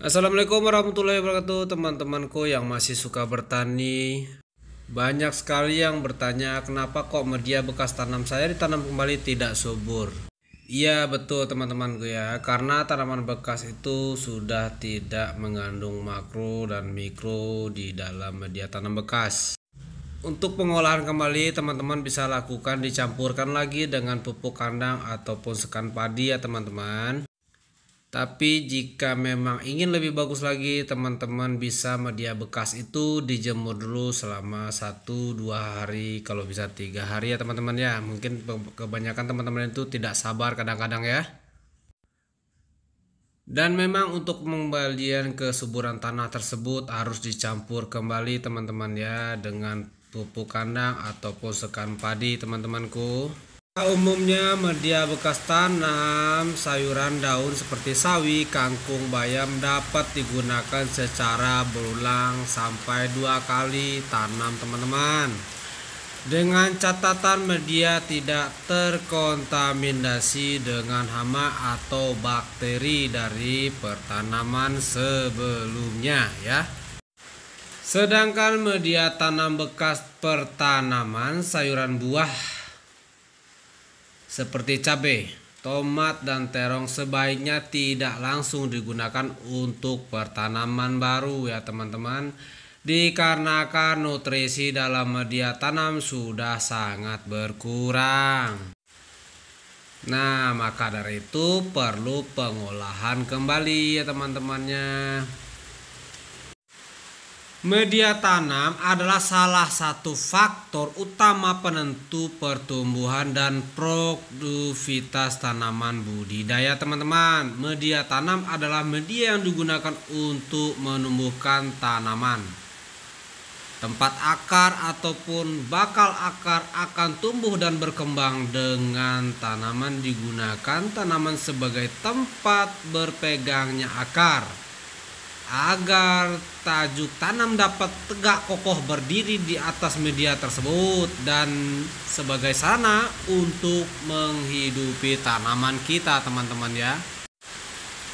Assalamualaikum warahmatullahi wabarakatuh, teman-temanku yang masih suka bertani. Banyak sekali yang bertanya kenapa kok media bekas tanam saya ditanam kembali tidak subur. Iya betul teman-temanku ya, karena tanaman bekas itu sudah tidak mengandung makro dan mikro di dalam media tanam bekas. Untuk pengolahan kembali teman-teman bisa lakukan dicampurkan lagi dengan pupuk kandang ataupun sekan padi ya teman-teman. Tapi jika memang ingin lebih bagus lagi, teman-teman bisa media bekas itu dijemur dulu selama 1-2 hari, kalau bisa 3 hari ya teman-teman ya. Mungkin kebanyakan teman-teman itu tidak sabar kadang-kadang ya. Dan memang untuk pengembalian kesuburan tanah tersebut harus dicampur kembali teman-teman ya dengan pupuk kandang ataupun sekan padi teman-temanku. Umumnya media bekas tanam sayuran daun seperti sawi, kangkung, bayam dapat digunakan secara berulang sampai 2 kali tanam teman-teman. Dengan catatan media tidak terkontaminasi dengan hama atau bakteri dari pertanaman sebelumnya ya. Sedangkan media tanam bekas pertanaman sayuran buah seperti cabai, tomat, dan terong sebaiknya tidak langsung digunakan untuk pertanaman baru ya teman-teman, dikarenakan nutrisi dalam media tanam sudah sangat berkurang. Nah maka dari itu perlu pengolahan kembali ya teman-temannya. Media tanam adalah salah satu faktor utama penentu pertumbuhan dan produktivitas tanaman budidaya teman-teman. Media tanam adalah media yang digunakan untuk menumbuhkan tanaman. Tempat akar ataupun bakal akar akan tumbuh dan berkembang dengan tanaman digunakan tanaman sebagai tempat berpegangnya akar. Agar tajuk tanam dapat tegak kokoh berdiri di atas media tersebut dan sebagai sarana untuk menghidupi tanaman kita teman-teman ya.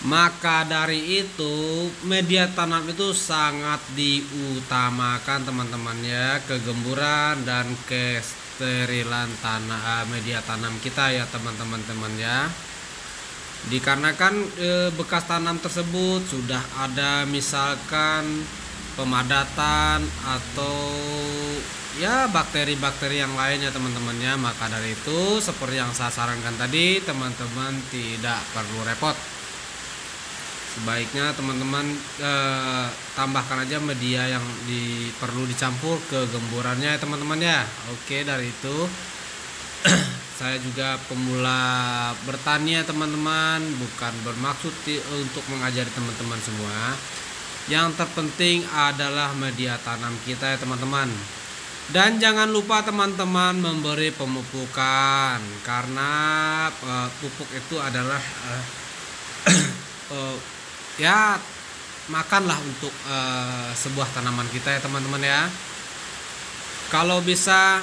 Maka dari itu media tanam itu sangat diutamakan teman-teman ya, kegemburan dan kesterilan tanah media tanam kita ya teman-teman ya. Dikarenakan bekas tanam tersebut sudah ada misalkan pemadatan atau ya bakteri-bakteri yang lainnya teman-teman ya, maka dari itu seperti yang saya sarankan tadi, teman-teman tidak perlu repot. Sebaiknya teman-teman tambahkan aja media yang perlu dicampur ke gemburannya ya teman-teman ya. Oke, dari itu saya juga pemula bertani ya teman-teman, bukan bermaksud untuk mengajari teman-teman semua. Yang terpenting adalah media tanam kita ya teman-teman. Dan jangan lupa teman-teman memberi pemupukan, karena pupuk itu adalah ya makanlah untuk sebuah tanaman kita ya teman-teman ya. Kalau bisa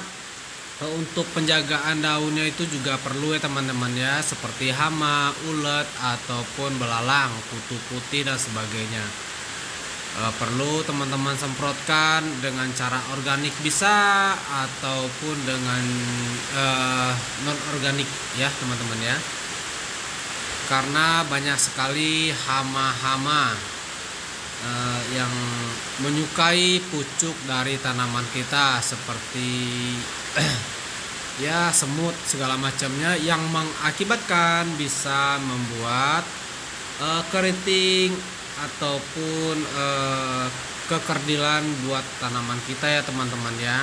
untuk penjagaan daunnya itu juga perlu ya teman-teman ya, seperti hama, ulet ataupun belalang, kutu putih dan sebagainya. Perlu teman-teman semprotkan dengan cara organik bisa ataupun dengan non organik ya teman-teman ya. Karena banyak sekali hama-hama yang menyukai pucuk dari tanaman kita seperti ya semut segala macamnya, yang mengakibatkan bisa membuat keriting ataupun kekerdilan buat tanaman kita ya teman-teman ya.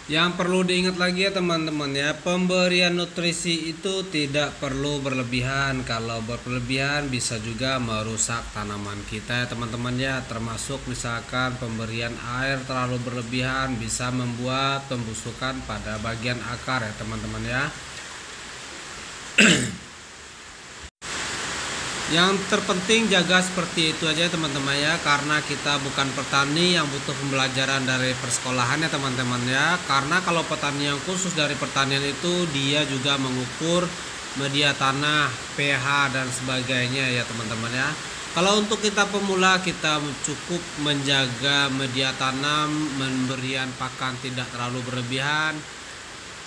Yang perlu diingat lagi ya teman-teman ya, pemberian nutrisi itu tidak perlu berlebihan. Kalau berlebihan bisa juga merusak tanaman kita ya teman-teman ya. Termasuk misalkan pemberian air terlalu berlebihan bisa membuat pembusukan pada bagian akar ya teman-teman ya. Yang terpenting jaga seperti itu aja teman-teman ya, karena kita bukan petani yang butuh pembelajaran dari persekolahan ya teman-teman ya. Karena kalau petani yang khusus dari pertanian itu dia juga mengukur media tanah, pH dan sebagainya ya teman-teman ya. Kalau untuk kita pemula, kita cukup menjaga media tanam, pemberian pakan tidak terlalu berlebihan,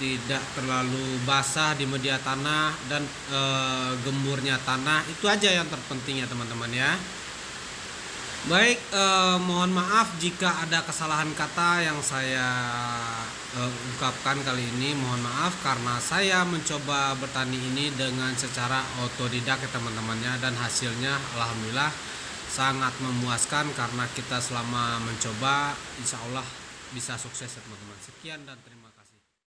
tidak terlalu basah di media tanah, dan gemburnya tanah. Itu aja yang terpenting ya teman-teman ya. Baik, mohon maaf jika ada kesalahan kata yang saya ungkapkan kali ini. Mohon maaf karena saya mencoba bertani ini dengan secara otodidak ya teman-temannya, dan hasilnya alhamdulillah sangat memuaskan karena kita selama mencoba insya Allah bisa sukses ya teman-teman. Sekian dan terima kasih.